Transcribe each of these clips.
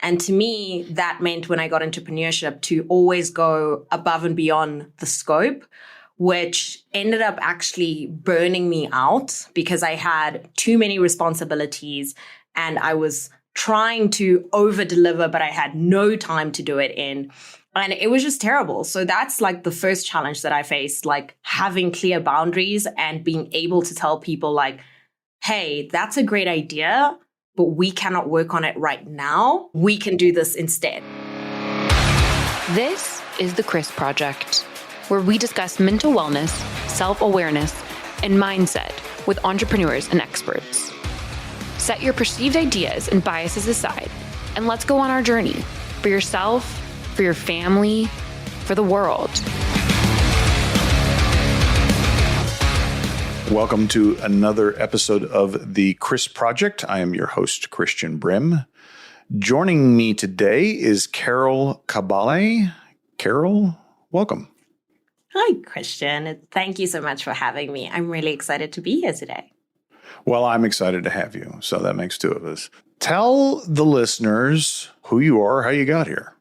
And to me, that meant when I got entrepreneurship to always go above and beyond the scope, which ended up actually burning me out because I had too many responsibilities and I was trying to over deliver, but I had no time to do it in. And it was just terrible. So that's like the first challenge that I faced, like having clear boundaries and being able to tell people like, hey, that's a great idea, but we cannot work on it right now. We can do this instead. This is the Chris Project, where we discuss mental wellness, self-awareness, and mindset with entrepreneurs and experts. Set your perceived ideas and biases aside, and let's go on our journey for yourself, for your family, for the world. Welcome to another episode of the Chris Project. I am your host, Christian Brim. Joining me today is Carol Kabaale. Carol, welcome. Hi, Christian. Thank you so much for having me. I'm really excited to be here today. Well, I'm excited to have you. So that makes two of us. Tell the listeners who you are, how you got here.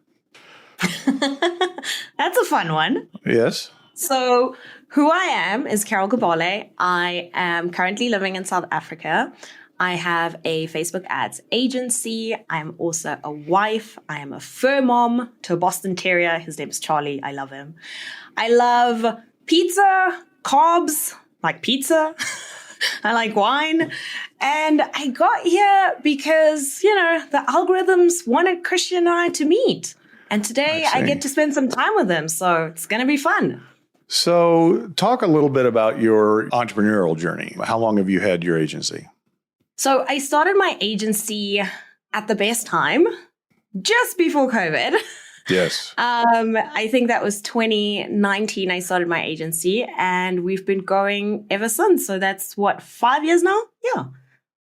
That's a fun one. Yes. So who I am is Carol Kabaale. I am currently living in South Africa. I have a Facebook ads agency. I'm also a wife. I am a fur mom to a Boston Terrier. His name is Charlie. I love him. I love pizza, carbs, like pizza. I like wine. And I got here because, the algorithms wanted Christian and I to meet. And today I get to spend some time with him. So it's going to be fun. So talk a little bit about your entrepreneurial journey. How long have you had your agency? So I started my agency at the best time, just before COVID. Yes. I think that was 2019 I started my agency, and we've been going ever since. So that's 5 years now? Yeah,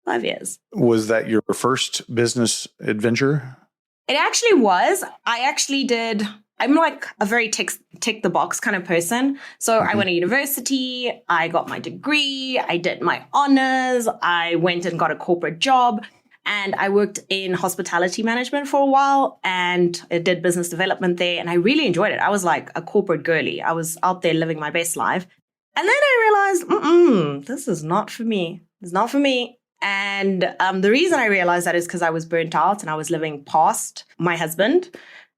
5 years. Was that your first business adventure? It actually was. I'm like a very tick the box kind of person. So I went to university, I got my degree, I did my honors, I went and got a corporate job, and I worked in hospitality management for a while, and I did business development there, and I really enjoyed it. I was like a corporate girly. I was out there living my best life. And then I realized, this is not for me. It's not for me. And the reason I realized that is because I was burnt out and I was living past my husband.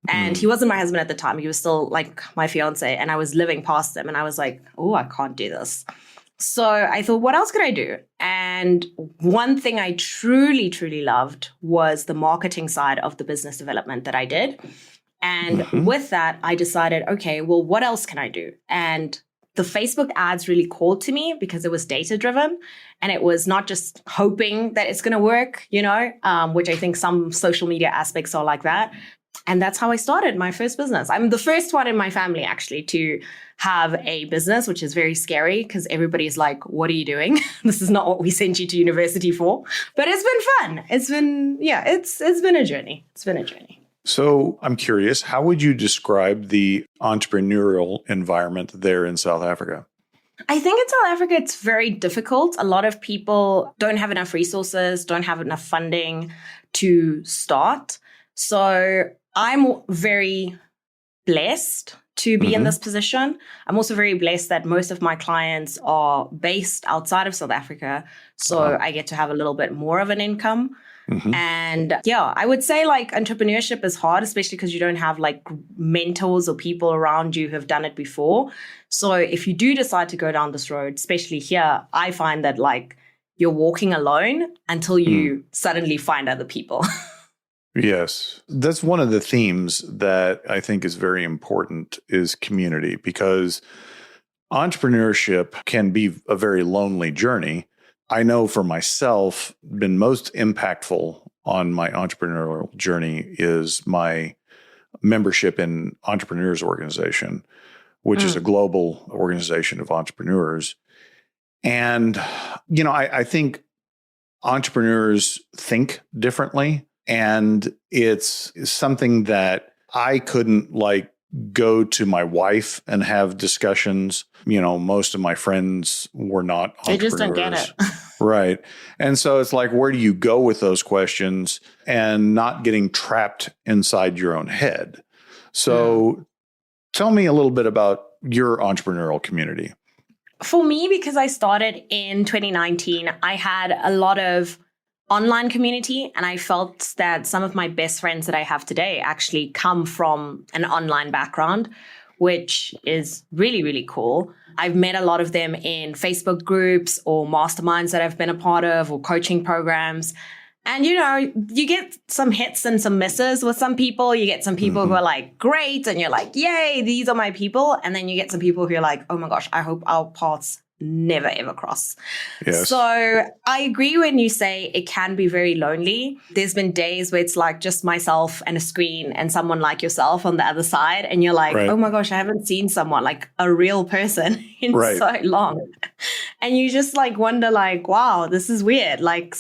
And he wasn't my husband at the time. He was still like my fiance, and I was living past him. And I was like, oh, I can't do this. So I thought, what else could I do? And one thing I truly, truly loved was the marketing side of the business development that I did. And with that, I decided, okay, well, what else can I do? And the Facebook ads really called to me because it was data driven, and it was not just hoping that it's going to work, which I think some social media aspects are like that. And that's how I started my first business. I'm the first one in my family, actually, to have a business, which is very scary because everybody's like, what are you doing? This is not what we sent you to university for. But it's been fun. It's been a journey. It's been a journey. So I'm curious, how would you describe the entrepreneurial environment there in South Africa? I think in South Africa, it's very difficult. A lot of people don't have enough resources, don't have enough funding to start. So I'm very blessed to be in this position. I'm also very blessed that most of my clients are based outside of South Africa. So I get to have a little bit more of an income. And I would say like entrepreneurship is hard, especially because you don't have like mentors or people around you who have done it before. So if you do decide to go down this road, especially here, I find that like you're walking alone until you suddenly find other people. Yes. That's one of the themes that I think is very important is community, because entrepreneurship can be a very lonely journey. I know for myself, been most impactful on my entrepreneurial journey is my membership in Entrepreneurs Organization, which is a global organization of entrepreneurs. And, I think entrepreneurs think differently. And it's something that I couldn't go to my wife and have discussions. Most of my friends were not They entrepreneurs. just don't get it. Right. And so it's like, where do you go with those questions and not getting trapped inside your own head? So tell me a little bit about your entrepreneurial community. For me, because I started in 2019, I had a lot of online community, and I felt that some of my best friends that I have today actually come from an online background, which is really, really cool. I've met a lot of them in Facebook groups or masterminds that I've been a part of or coaching programs. And, you get some hits and some misses with some people. You get some people who are like, great. And you're like, yay, these are my people. And then you get some people who are like, oh my gosh, I hope our paths never, ever cross. Yes. So I agree when you say it can be very lonely. There's been days where it's like just myself and a screen and someone like yourself on the other side. And you're like, oh my gosh, I haven't seen someone like a real person in so long. And you just like wonder like, wow, this is weird. Like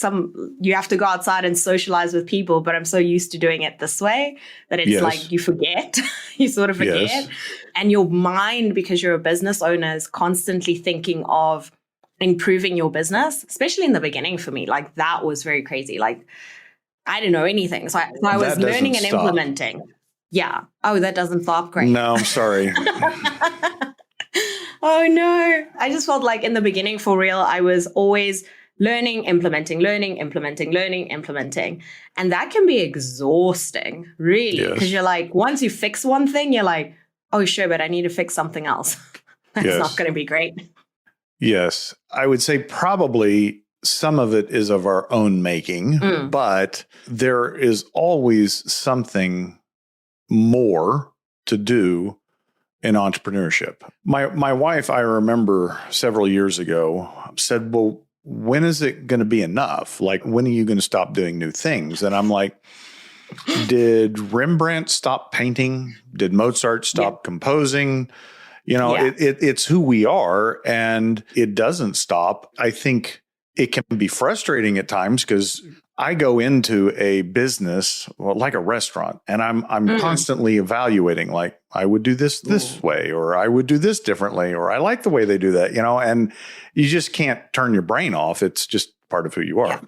you have to go outside and socialize with people, but I'm so used to doing it this way that it's like you forget, you sort of forget. Yes. And your mind, because you're a business owner, is constantly thinking of improving your business, especially in the beginning for me. Like that was very crazy. Like I didn't know anything. So I was learning and implementing. Yeah. Oh, that doesn't stop. Great. No, I'm sorry. Oh no. I just felt like in the beginning, for real, I was always learning, implementing. And that can be exhausting, really. Because you're like, once you fix one thing, you're like, oh, sure, but I need to fix something else. That's not going to be great. Yes. I would say probably some of it is of our own making, but there is always something more to do in entrepreneurship. My wife, I remember several years ago, said, well, when is it going to be enough? Like, when are you going to stop doing new things? And I'm like, did Rembrandt stop painting? Did Mozart stop composing? It's who we are, and it doesn't stop. I think it can be frustrating at times because I go into a business like a restaurant, and I'm constantly evaluating, like, I would do this way, or I would do this differently, or I like the way they do that, and you just can't turn your brain off. It's just part of who you are.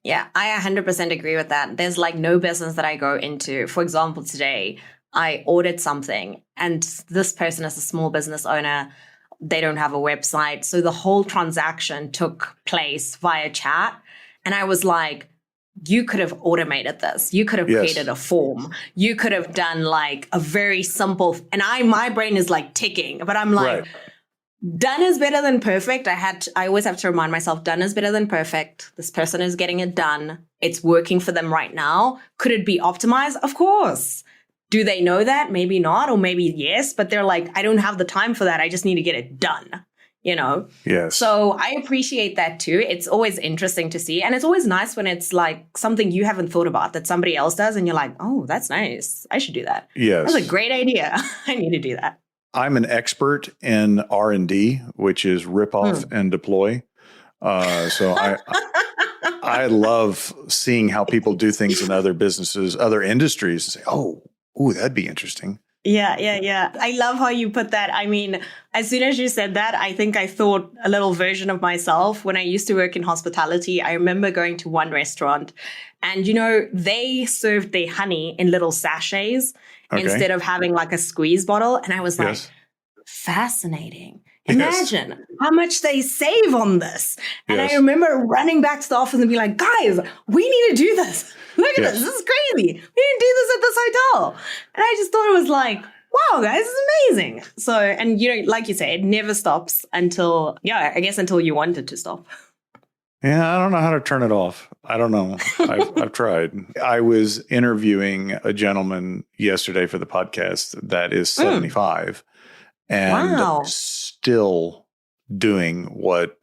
Yeah, I 100% agree with that. There's like no business that I go into. For example, today I ordered something, and this person is a small business owner. They don't have a website. So the whole transaction took place via chat. And I was like, you could have automated this. You could have created a form. You could have done like a very simple, and my brain is like ticking, but I'm like, done is better than perfect. I always have to remind myself, done is better than perfect. This person is getting it done. It's working for them right now. Could it be optimized? Of course. Do they know that? Maybe not, or maybe yes, but they're like, I don't have the time for that. I just need to get it done, Yes. So I appreciate that too. It's always interesting to see. And it's always nice when it's like something you haven't thought about that somebody else does. And you're like, oh, that's nice. I should do that. Yes. That's a great idea. I need to do that. I'm an expert in R&D, which is rip off and deploy. So I love seeing how people do things in other businesses, other industries, and say, oh, that'd be interesting. Yeah. I love how you put that. I mean, as soon as you said that, I think I thought a little version of myself. When I used to work in hospitality, I remember going to one restaurant and, they served their honey in little sachets instead of having like a squeeze bottle. And I was like, fascinating. Imagine how much they save on this. And I remember running back to the office and be like, guys, we need to do this. Look at this. This is crazy. We didn't do this at this hotel. And I just thought it was like, wow, guys, this is amazing. So, and like you say, it never stops until you want it to stop. Yeah, I don't know how to turn it off. I don't know. I've tried. I was interviewing a gentleman yesterday for the podcast that is 75 and still doing what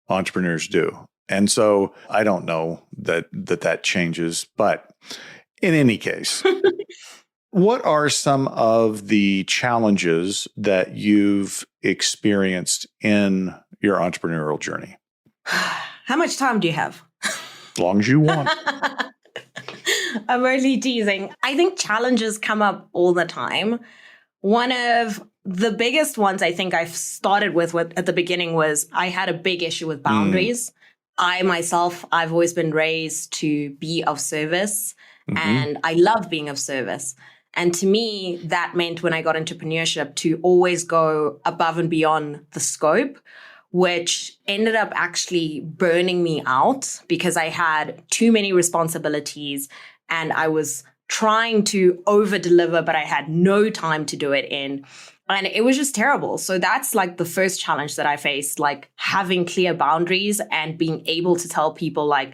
entrepreneurs do. And so I don't know that changes. But in any case, what are some of the challenges that you've experienced in your entrepreneurial journey? How much time do you have? As long as you want. I'm only teasing. I think challenges come up all the time. One of the biggest ones I think I've started with at the beginning was I had a big issue with boundaries. I've always been raised to be of service, and I love being of service. And to me, that meant when I got entrepreneurship to always go above and beyond the scope, which ended up actually burning me out because I had too many responsibilities and I was trying to over deliver, but I had no time to do it in. And it was just terrible. So that's like the first challenge that I faced, like having clear boundaries and being able to tell people like,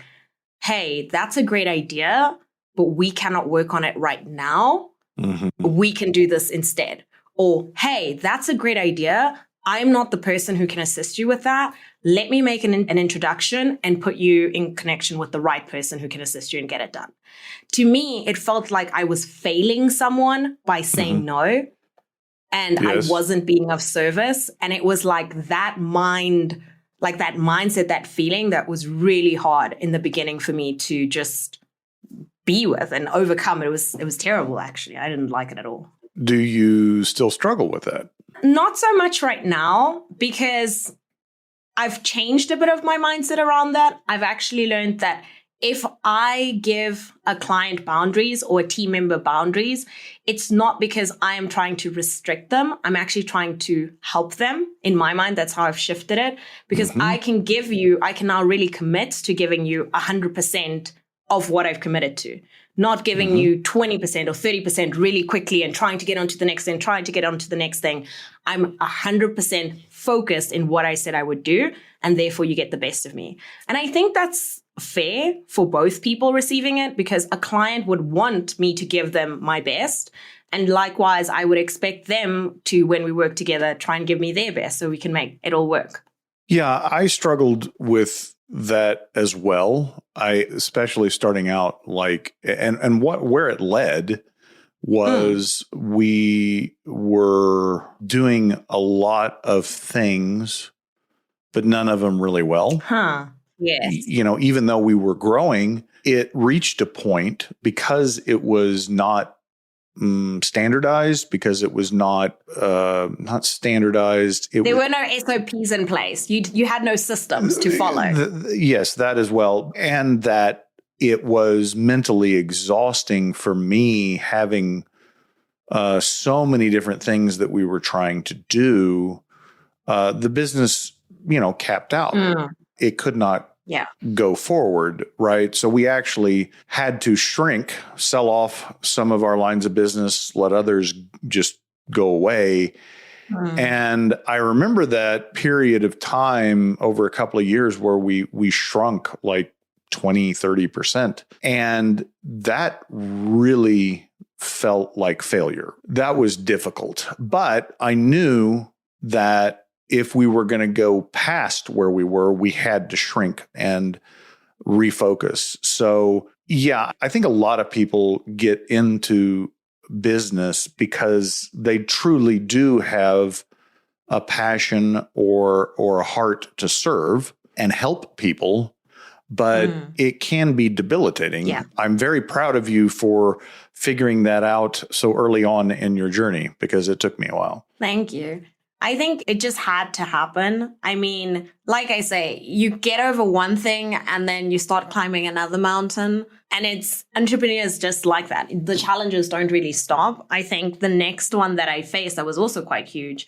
hey, that's a great idea, but we cannot work on it right now. We can do this instead. Or, hey, that's a great idea. I'm not the person who can assist you with that. Let me make an introduction and put you in connection with the right person who can assist you and get it done. To me, it felt like I was failing someone by saying no, and I wasn't being of service. And it was like that mindset, that feeling that was really hard in the beginning for me to just be with and overcome. It was terrible, actually. I didn't like it at all. Do you still struggle with that? Not so much right now, because I've changed a bit of my mindset around that. I've actually learned that if I give a client boundaries or a team member boundaries, it's not because I am trying to restrict them. I'm actually trying to help them. In my mind, that's how I've shifted it, because I can now really commit to giving you 100% of what I've committed to, not giving you 20% or 30% really quickly and trying to get onto the next thing, I'm 100% focused in what I said I would do, and therefore you get the best of me. And I think that's fair for both people receiving it, because a client would want me to give them my best. And likewise, I would expect them to, when we work together, try and give me their best so we can make it all work. Yeah, I struggled with that as well. Especially starting out, where it led was we were doing a lot of things, but none of them really well. Yes. Even though we were growing, it reached a point because it was not standardized, because it was not standardized. There were no SOPs in place. You had no systems to follow. Yes, that as well. And that it was mentally exhausting for me having so many different things that we were trying to do. The business, capped out. It could not go forward, right? So we actually had to sell off some of our lines of business, let others just go away. And I remember that period of time over a couple of years where we shrunk like 20, 30%. And that really felt like failure. That was difficult. But I knew that if we were going to go past where we were, we had to shrink and refocus. So, yeah, I think a lot of people get into business because they truly do have a passion or a heart to serve and help people, but it can be debilitating. Yeah. I'm very proud of you for figuring that out so early on in your journey, because it took me a while. Thank you. I think it just had to happen. I mean, like I say, you get over one thing and then you start climbing another mountain. And entrepreneurs just like that. The challenges don't really stop. I think the next one that I faced that was also quite huge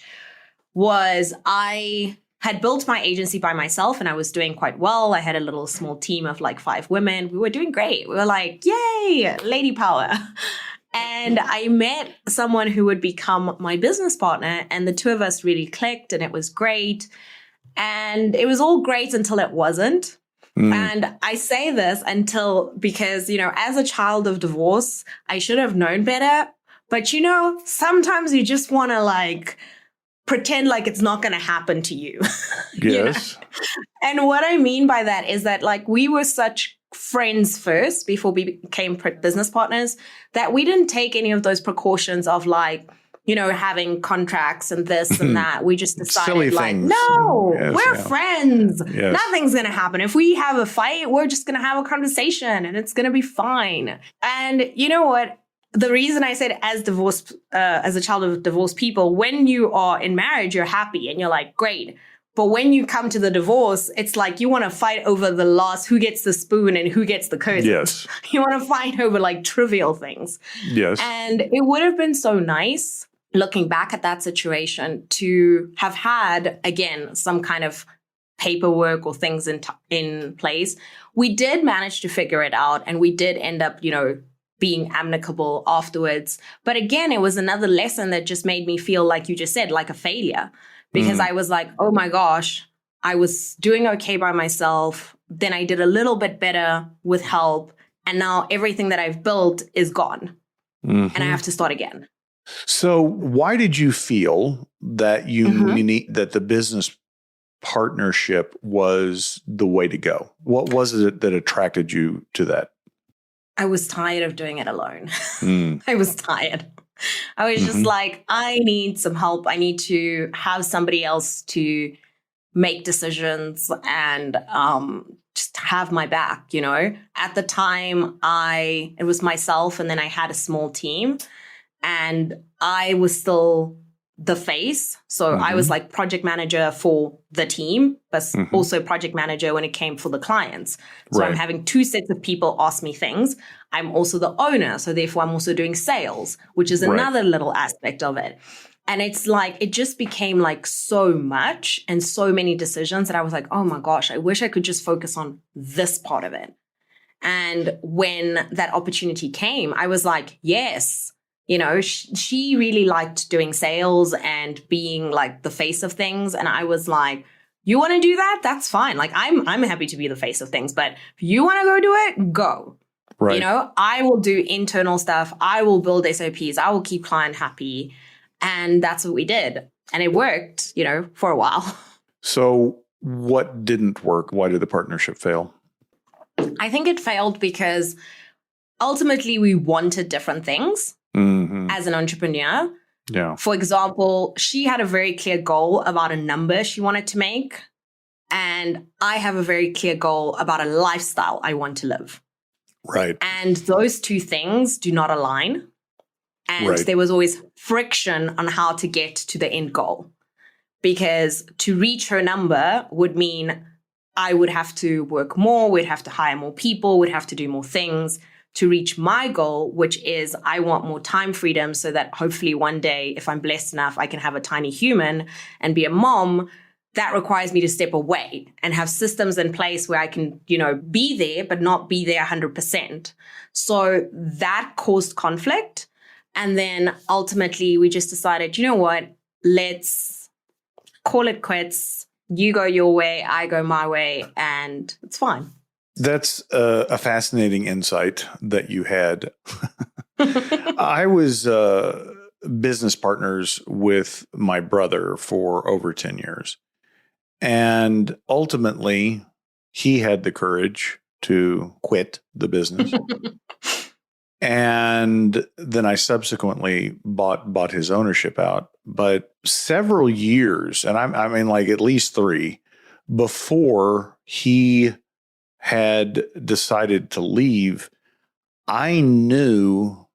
was I had built my agency by myself and I was doing quite well. I had a little small team of like 5 women. We were doing great. We were like, yay, lady power. And I met someone who would become my business partner, and the two of us really clicked and it was great. And it was all great until it wasn't. And I say this because, as a child of divorce, I should have known better. But, sometimes you just want to pretend like it's not going to happen to you. Yes. And what I mean by that is that we were such friends first before we became business partners that we didn't take any of those precautions of having contracts and this and that. We just decided we're friends. Yes. Nothing's going to happen. If we have a fight, we're just going to have a conversation and it's going to be fine. And you know what? the reason I said as a child of divorced people, when you are in marriage, you're happy and you're like, great. But when you come to the divorce, it's like you want to fight over the last, who gets the spoon and who gets the curtains. Yes. You want to fight over like trivial things. Yes. And it would have been so nice, looking back at that situation, to have had, again, some kind of paperwork or things in place. We did manage to figure it out, and we did end up, being amicable afterwards. But again, it was another lesson that just made me feel, like you just said, like a failure, because I was like, oh my gosh, I was doing okay by myself. Then I did a little bit better with help. And now everything that I've built is gone. And I have to start again. So why did you feel that that the business partnership was the way to go? What was it that attracted you to that? I was tired of doing it alone. I was tired. I was just like, I need some help. I need to have somebody else to make decisions and just have my back, At the time, it was myself, and then I had a small team, and I was still the face. So I was like project manager for the team, but also project manager when it came for the clients. So I'm having two sets of people ask me things. I'm also the owner. So therefore I'm also doing sales, which is another little aspect of it. And it's like, it just became like so much and so many decisions that I was like, oh my gosh, I wish I could just focus on this part of it. And when that opportunity came, I was like, yes. She really liked doing sales and being like the face of things. And I was like, you want to do that? That's fine. Like, I'm happy to be the face of things, but if you want to go do it, go. Right. I will do internal stuff. I will build SOPs. I will keep client happy. And that's what we did. And it worked, for a while. So what didn't work? Why did the partnership fail? I think it failed because ultimately we wanted different things. As an entrepreneur. Yeah. For example, she had a very clear goal about a number she wanted to make. And I have a very clear goal about a lifestyle I want to live. Right. And those two things do not align. And there was always friction on how to get to the end goal. Because to reach her number would mean I would have to work more, we'd have to hire more people, we'd have to do more things to reach my goal, which is I want more time freedom so that hopefully one day, if I'm blessed enough, I can have a tiny human and be a mom. That requires me to step away and have systems in place where I can, be there, but not be there 100%. So that caused conflict. And then ultimately we just decided, let's call it quits. You go your way, I go my way, and it's fine. That's a fascinating insight that you had. I was business partners with my brother for over 10 years. And ultimately, he had the courage to quit the business. And then I subsequently bought his ownership out. But several years, and I mean like at least 3, before he had decided to leave, I knew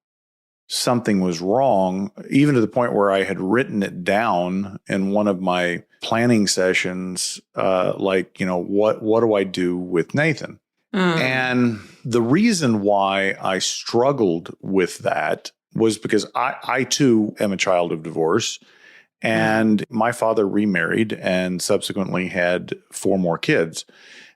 something was wrong, even to the point where I had written it down in one of my planning sessions, what do I do with Nathan? And the reason why I struggled with that was because I too am a child of divorce, and my father remarried and subsequently had 4 more kids.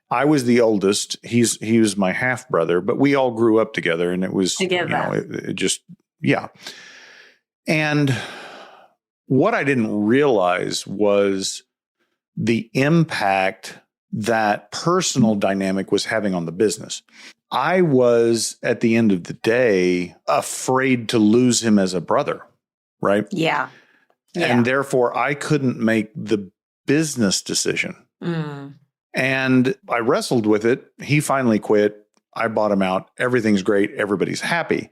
I was the oldest. He was my half brother, but we all grew up together, and it was it just. And what I didn't realize was the impact that personal dynamic was having on the business. I was, at the end of the day, afraid to lose him as a brother, right? Yeah. And therefore, I couldn't make the business decision. And I wrestled with it. He finally quit. I bought him out. Everything's great. Everybody's happy.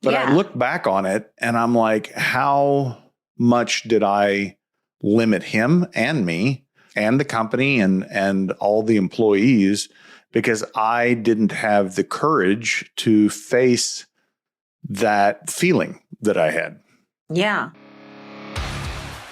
But I look back on it and I'm like, how much did I limit him and me and the company and all the employees because I didn't have the courage to face that feeling that I had. Yeah.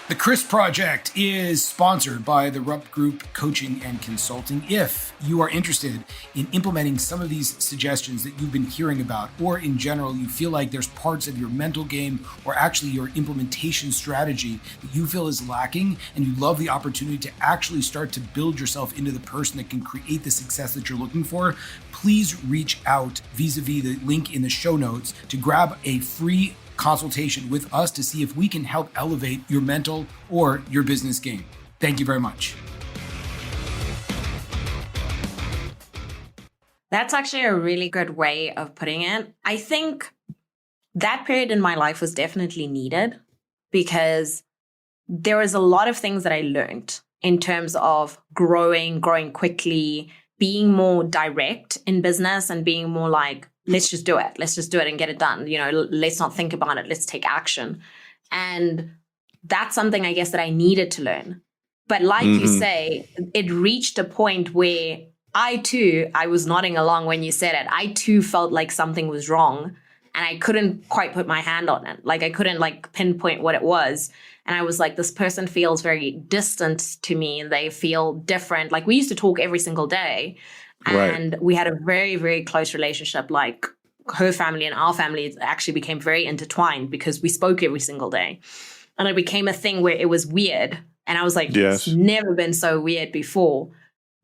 The Chris Project is sponsored by the Rupp Group Coaching and Consulting. If you are interested in implementing some of these suggestions that you've been hearing about, or in general, you feel like there's parts of your mental game or actually your implementation strategy that you feel is lacking, and you love the opportunity to actually start to build yourself into the person that can create the success that you're looking for, please reach out vis-a-vis the link in the show notes to grab a free consultation with us to see if we can help elevate your mental or your business game. Thank you very much. That's actually a really good way of putting it. I think that period in my life was definitely needed because there was a lot of things that I learned in terms of growing quickly, being more direct in business and being more like, let's just do it. Let's just do it and get it done. Let's not think about it. Let's take action. And that's something I guess that I needed to learn. But like you say, it reached a point where I was nodding along when you said it. I too felt like something was wrong and I couldn't quite put my hand on it. Like I couldn't pinpoint what it was. And I was like, this person feels very distant to me. They feel different. Like we used to talk every single day. And we had a very, very close relationship. Like her family and our family actually became very intertwined because we spoke every single day. And it became a thing where it was weird. And I was like, It's never been so weird before.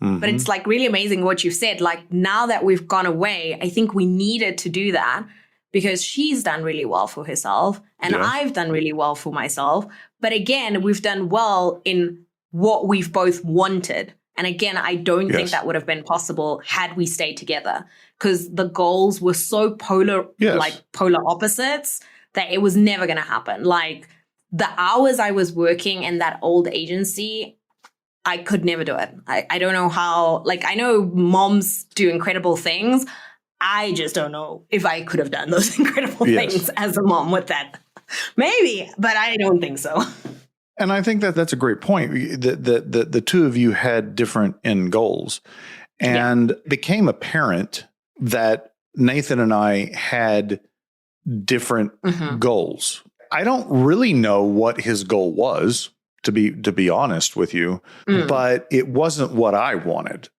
But it's like really amazing what you've said. Like now that we've gone away, I think we needed to do that because she's done really well for herself and I've done really well for myself. But again, we've done well in what we've both wanted. And again, I don't think that would have been possible had we stayed together because the goals were so polar opposites that it was never going to happen. Like the hours I was working in that old agency, I could never do it. I don't know how, I know moms do incredible things. I just don't know if I could have done those incredible things as a mom with that. Maybe, but I don't think so. And I think that that's a great point. The two of you had different end goals and became apparent that Nathan and I had different goals. I don't really know what his goal was, to be honest with you, but it wasn't what I wanted.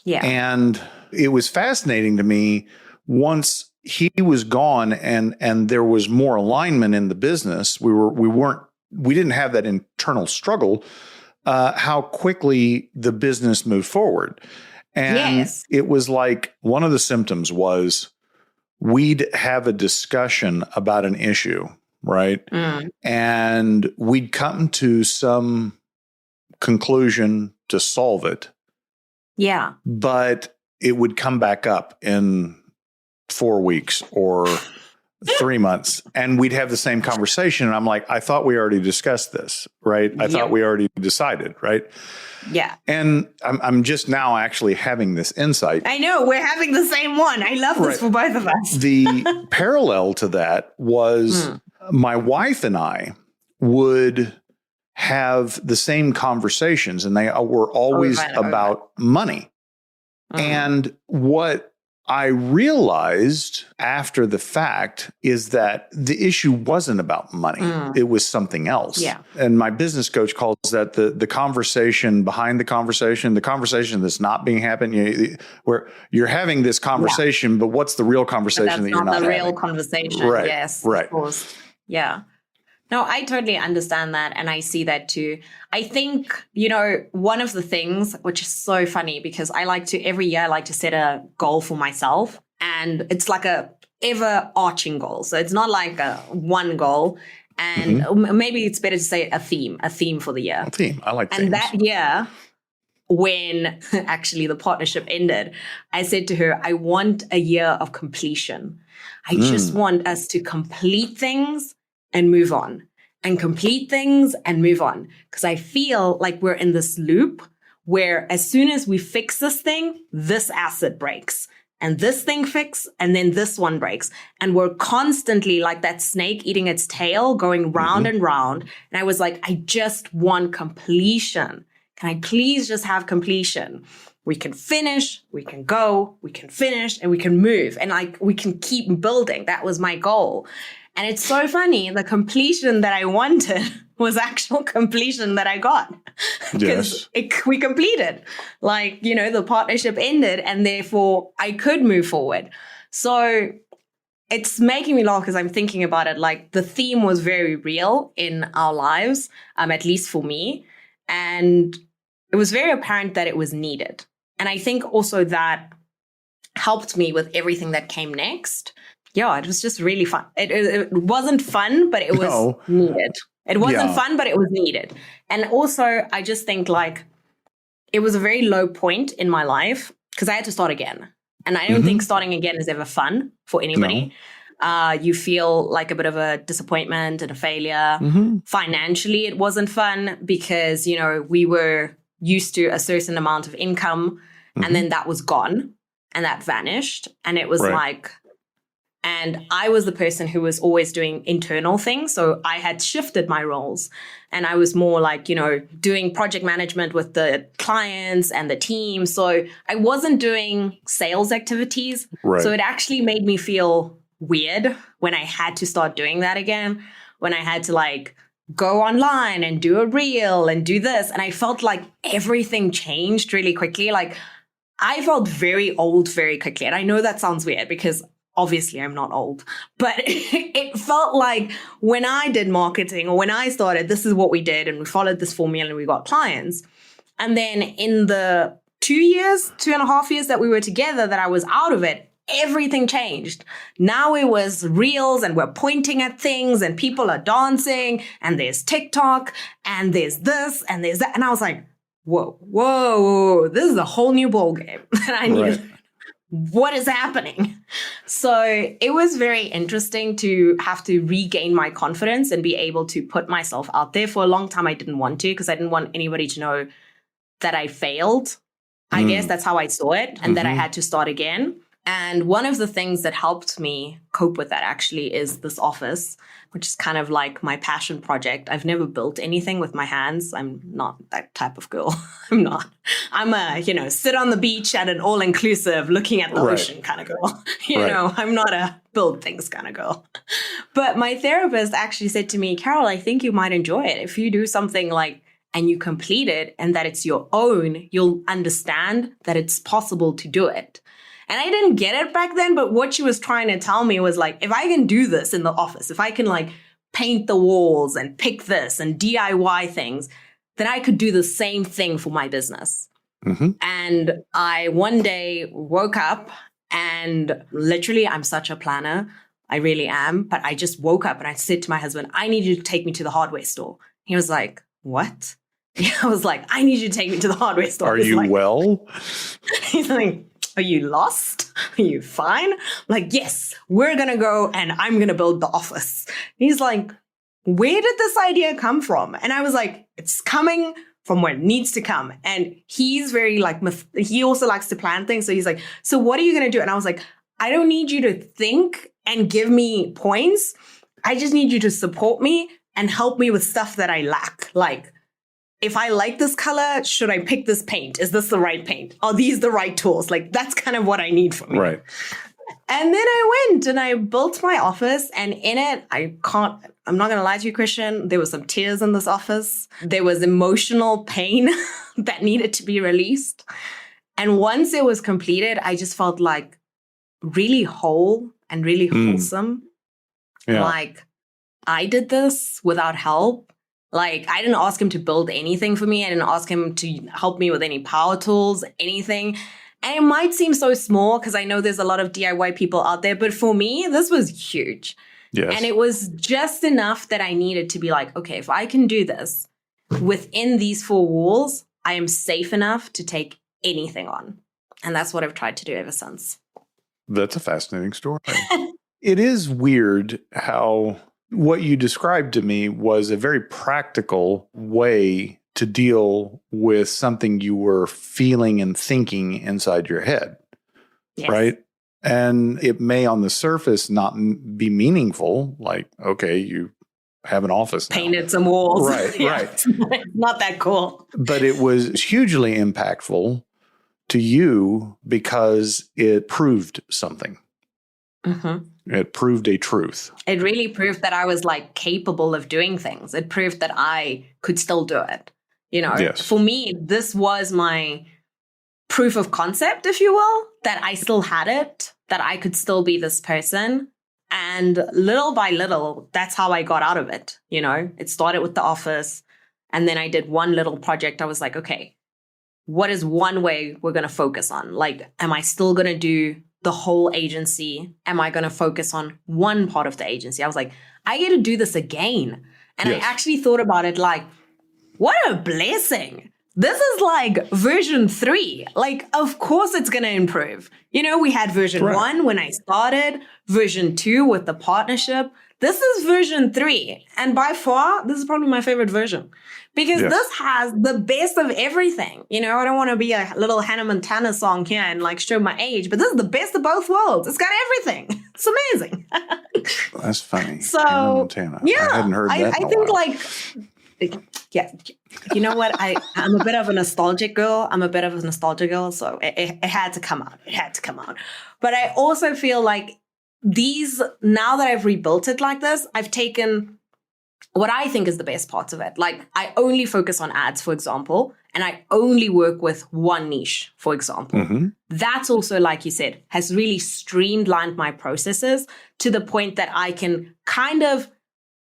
Yeah. And it was fascinating to me once he was gone and there was more alignment in the business. We didn't have that internal struggle, how quickly the business moved forward. And it was like one of the symptoms was we'd have a discussion about an issue, right? And we'd come to some conclusion to solve it. Yeah. But it would come back up in 4 weeks or 3 months and we'd have the same conversation. And I'm like, I thought we already discussed this, right? I thought we already decided, right? Yeah. And I'm just now actually having this insight. I know we're having the same one. I love this for both of us. The parallel to that was my wife and I would have the same conversations and they were always about money. And what I realized after the fact is that the issue wasn't about money. It was something else. Yeah. And my business coach calls that the conversation behind the conversation that's not being happening, where you're having this conversation, but what's the real conversation that you're not having? That's not the real conversation. Right. Yes. Right. Of course. Yeah. No, I totally understand that. And I see that too. I think, one of the things, which is so funny because every year I like to set a goal for myself and it's like a ever arching goal. So it's not like a one goal and maybe it's better to say a theme for the year. A theme. I like themes. And that year, when actually the partnership ended, I said to her, I want a year of completion. I just want us to complete things and move on and complete things and move on. Because I feel like we're in this loop where as soon as we fix this thing, this asset breaks and this thing fixes and then this one breaks. And we're constantly like that snake eating its tail going round and round. And I was like, I just want completion. Can I please just have completion? we can finish, we can go, we can finish, and we can move. And like, we can keep building. That was my goal. And it's so funny. The completion that I wanted was actual completion that I got. Because we completed. Like, you know, the partnership ended and therefore I could move forward. So it's making me laugh because I'm thinking about it. Like, the theme was very real in our lives, at least for me. And it was very apparent that it was needed. And I think also that helped me with everything that came next. Yeah, it was just really fun. It wasn't fun, but it was needed. It wasn't fun, but it was needed. And also, I just think like it was a very low point in my life because I had to start again. And I don't think starting again is ever fun for anybody. No. You feel like a bit of a disappointment and a failure. Financially, it wasn't fun because, you know, we were used to a certain amount of income and then that was gone and that vanished. And it was like, and I was the person who was always doing internal things. So I had shifted my roles and I was more like, you know, doing project management with the clients and the team. So I wasn't doing sales activities. So it actually made me feel weird when I had to start doing that again, when I had to like go online and do a reel and do this. And I felt like everything changed really quickly. Like I felt very old very quickly. And I know that sounds weird because obviously I'm not old, but it felt like when I did marketing or when I started, this is what we did and we followed this formula and we got clients. And then in the 2.5 years that we were together, that I was out of it, everything changed. Now it was reels and we're pointing at things and people are dancing and there's TikTok and there's this and there's that. And I was like, whoa, this is a whole new ball game that I need. What is happening? So it was very interesting to have to regain my confidence and be able to put myself out there. For a long time, I didn't want to because I didn't want anybody to know that I failed. I guess that's how I saw it and that I had to start again. And one of the things that helped me cope with that actually is this office, which is kind of like my passion project. I've never built anything with my hands. I'm not that type of girl. I'm not. I'm a, you know, sit on the beach at an all-inclusive looking at the ocean kind of girl. You know, I'm not a build things kind of girl. But my therapist actually said to me, Carol, I think you might enjoy it. If you do something like, and you complete it and that it's your own, you'll understand that it's possible to do it. And I didn't get it back then, but what she was trying to tell me was like, if I can do this in the office, if I can like paint the walls and pick this and DIY things, then I could do the same thing for my business. And I one day woke up and literally I'm such a planner. I really am. But I just woke up and I said to my husband, I need you to take me to the hardware store. He was like, what? I was like, I need you to take me to the hardware store. Are you like, well? He's like, are you lost? Are you fine? I'm like, yes, we're going to go and I'm going to build the office. He's like, where did this idea come from? And I was like, it's coming from where it needs to come. And he's very like, he also likes to plan things. So he's like, so what are you going to do? And I was like, I don't need you to think and give me points. I just need you to support me and help me with stuff that I lack. Like, if I like this color, should I pick this paint? Is this the right paint? Are these the right tools? Like, that's kind of what I need from you. Right. And then I went and I built my office. And in it, I'm not going to lie to you, Christian, there were some tears in this office. There was emotional pain that needed to be released. And once it was completed, I just felt like really whole and really wholesome. Yeah. Like, I did this without help. Like, I didn't ask him to build anything for me. I didn't ask him to help me with any power tools, anything. And it might seem so small because I know there's a lot of DIY people out there. But for me, this was huge. Yes. And it was just enough that I needed to be like, okay, if I can do this within these 4 walls, I am safe enough to take anything on. And that's what I've tried to do ever since. That's a fascinating story. It is weird how what you described to me was a very practical way to deal with something you were feeling and thinking inside your head, right? And it may on the surface not be meaningful, like, okay, you have an office now. Painted some walls. Right, right. Not that cool. But it was hugely impactful to you because it proved something. Mm-hmm. It proved a truth. It really proved that I was like capable of doing things. It proved that I could still do it. You know, Yes. For me, this was my proof of concept, if you will, that I still had it, that I could still be this person. And little by little, that's how I got out of it. You know, it started with the office. And then I did one little project. I was like, okay, what is one way we're going to focus on? Like, am I still going to do the whole agency? Am I going to focus on one part of the agency? I was like, I get to do this again. And Yes. I actually thought about it like, what a blessing. This is like version 3. Like, of course it's going to improve. You know, we had version 1 when I started, version 2 with the partnership. This is version 3. And by far, this is probably my favorite version because this has the best of everything. You know, I don't want to be a little Hannah Montana song here and like show my age, but this is the best of both worlds. It's got everything. It's amazing. That's funny. So, Hannah Montana. Yeah, I hadn't heard that in I a think while. like, yeah, you know what? I'm a bit of a nostalgic girl. So it had to come out. It had to come out. But I also feel like now that I've rebuilt it like this, I've taken what I think is the best parts of it. Like I only focus on ads, for example, and I only work with one niche, for example. Mm-hmm. That's also, like you said, has really streamlined my processes to the point that I can kind of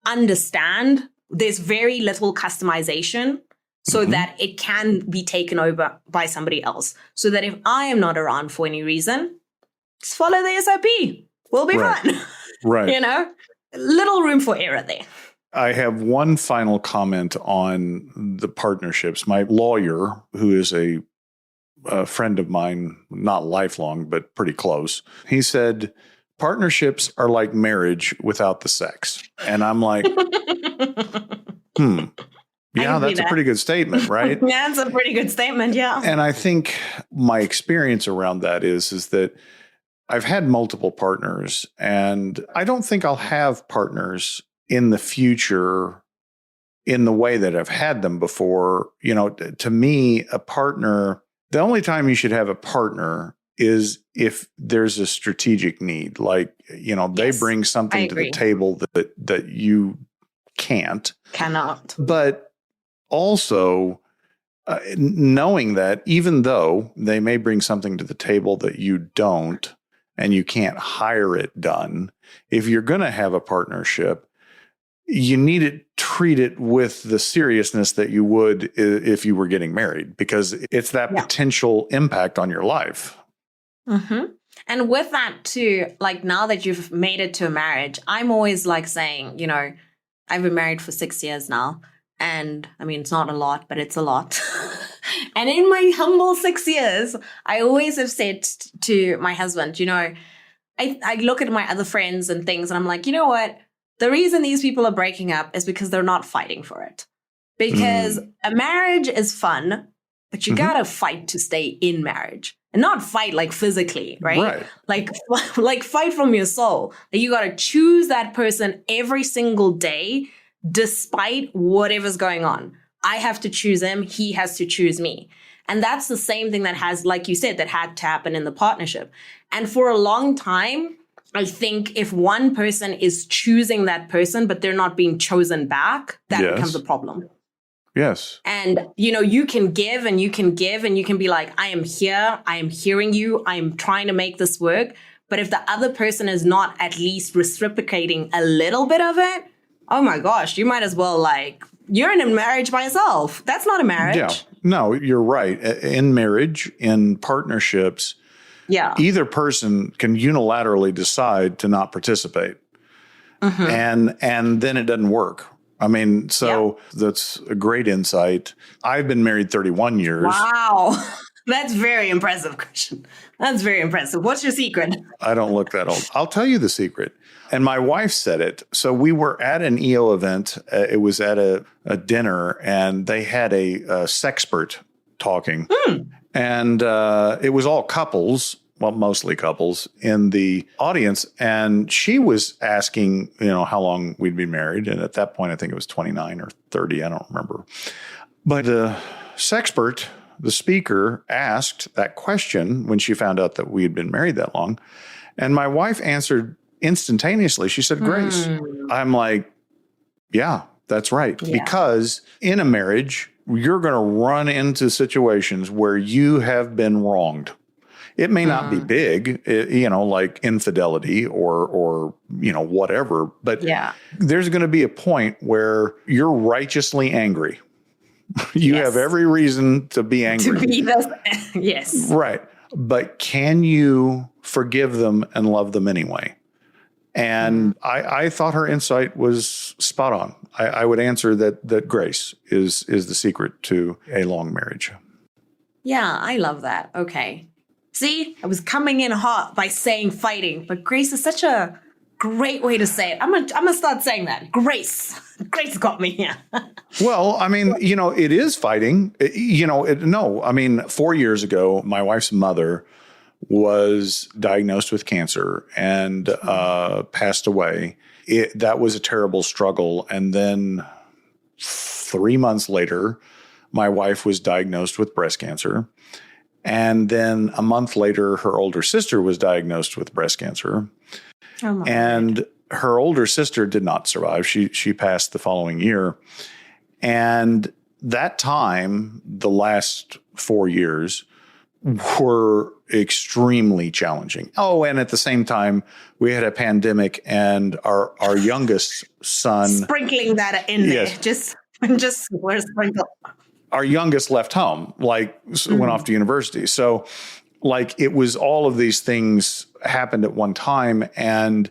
understand there's very little customization so that it can be taken over by somebody else. So that if I am not around for any reason, just follow the SOP. We'll be fine. Right. You know, little room for error there. I have one final comment on the partnerships. My lawyer, who is a friend of mine, not lifelong, but pretty close, he said, partnerships are like marriage without the sex. And I'm like, yeah, that's a pretty good statement, right? Yeah, that's a pretty good statement, yeah. And I think my experience around that is that I've had multiple partners, and I don't think I'll have partners in the future in the way that I've had them before. You know, to me, a partner, the only time you should have a partner is if there's a strategic need. Like, you know, they bring something to the table that you cannot. But also knowing that even though they may bring something to the table that you don't, and you can't hire it done, if you're going to have a partnership, you need to treat it with the seriousness that you would if you were getting married, because it's that potential impact on your life. Mm-hmm. And with that too, like now that you've made it to a marriage, I'm always like saying, you know, I've been married for 6 years now. And I mean, it's not a lot, but it's a lot. And in my humble 6 years, I always have said to my husband, you know, I look at my other friends and things and I'm like, you know what? The reason these people are breaking up is because they're not fighting for it. Because a marriage is fun, but you gotta fight to stay in marriage. And not fight like physically, right? Like fight from your soul. Like you gotta choose that person every single day, despite whatever's going on. I have to choose him. He has to choose me. And that's the same thing that has, like you said, that had to happen in the partnership. And for a long time, I think if one person is choosing that person, but they're not being chosen back, that becomes a problem. Yes. And, you know, you can give and you can give and you can be like, I am here. I am hearing you. I am trying to make this work. But if the other person is not at least reciprocating a little bit of it, oh my gosh, you might as well you're in a marriage by yourself. That's not a marriage. Yeah. No, you're right. In marriage, in partnerships, either person can unilaterally decide to not participate. And then it doesn't work. I mean, so that's a great insight. I've been married 31 years. Wow. That's very impressive, Christian. That's very impressive. What's your secret? I don't look that old. I'll tell you the secret. And my wife said it. So we were at an EO event. It was at a dinner, and they had a sexpert talking. And it was all couples, well, mostly couples in the audience. And she was asking, you know, how long we'd been married. And at that point, I think it was 29 or 30. I don't remember. But the sexpert the speaker asked that question when she found out that we had been married that long. And my wife answered instantaneously. She said, Grace. I'm like, yeah, that's right. Yeah. Because in a marriage, you're going to run into situations where you have been wronged. It may not be big, like infidelity or whatever, but there's going to be a point where you're righteously angry. You have every reason to be angry. To be those, yes. Right. But can you forgive them and love them anyway? And I thought her insight was spot on. I would answer that grace is the secret to a long marriage. Yeah, I love that. Okay. See, I was coming in hot by saying fighting, but grace is such a great way to say it. I'm gonna start saying that. Grace. Grace got me here. Well, I mean, it is fighting. 4 years ago, my wife's mother was diagnosed with cancer and passed away. That was a terrible struggle. And then 3 months later, my wife was diagnosed with breast cancer. And then a month later, her older sister was diagnosed with breast cancer. Oh my God. Her older sister did not survive. She passed the following year. And that time, the last 4 years, were extremely challenging. Oh, and at the same time, we had a pandemic, and our youngest son... Sprinkling that in there. Just we're sprinkled. Our youngest left home, went off to university. So, it was all of these things happened at one time, and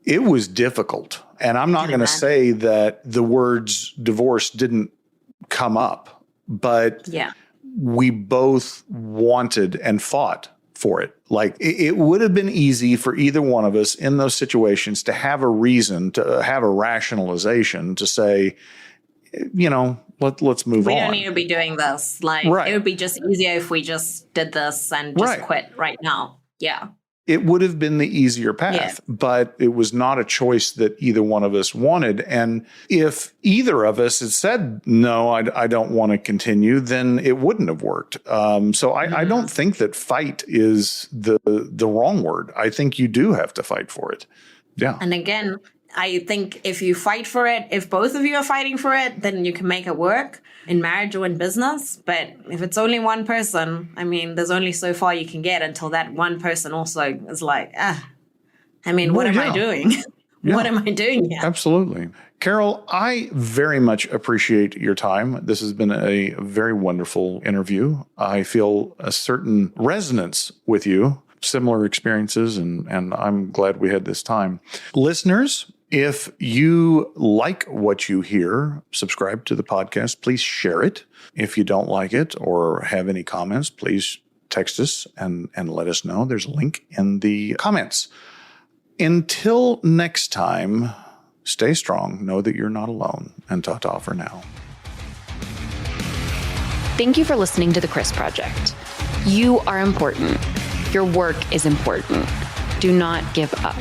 it was difficult. And I'm not going to say that the words divorce didn't come up, but we both wanted and fought for it. It would have been easy for either one of us in those situations to have a reason, to have a rationalization to say, let's move on. We don't need to be doing this. It would be just easier if we just did this and just quit right now. Yeah. It would have been the easier path, but it was not a choice that either one of us wanted. And if either of us had said, no, I don't want to continue, then it wouldn't have worked. I don't think that fight is the wrong word. I think you do have to fight for it. Yeah. And again, I think if you fight for it, if both of you are fighting for it, then you can make it work in marriage or in business. But if it's only one person, I mean, there's only so far you can get until that one person also is like, what am I doing? What am I doing here? Absolutely. Carol, I very much appreciate your time. This has been a very wonderful interview. I feel a certain resonance with you, similar experiences, and I'm glad we had this time. Listeners, if you like what you hear, subscribe to the podcast. Please share it. If you don't like it or have any comments, please text us and let us know. There's a link in the comments. Until next time, stay strong. Know that you're not alone. And ta-ta for now. Thank you for listening to The Chris Project. You are important. Your work is important. Do not give up.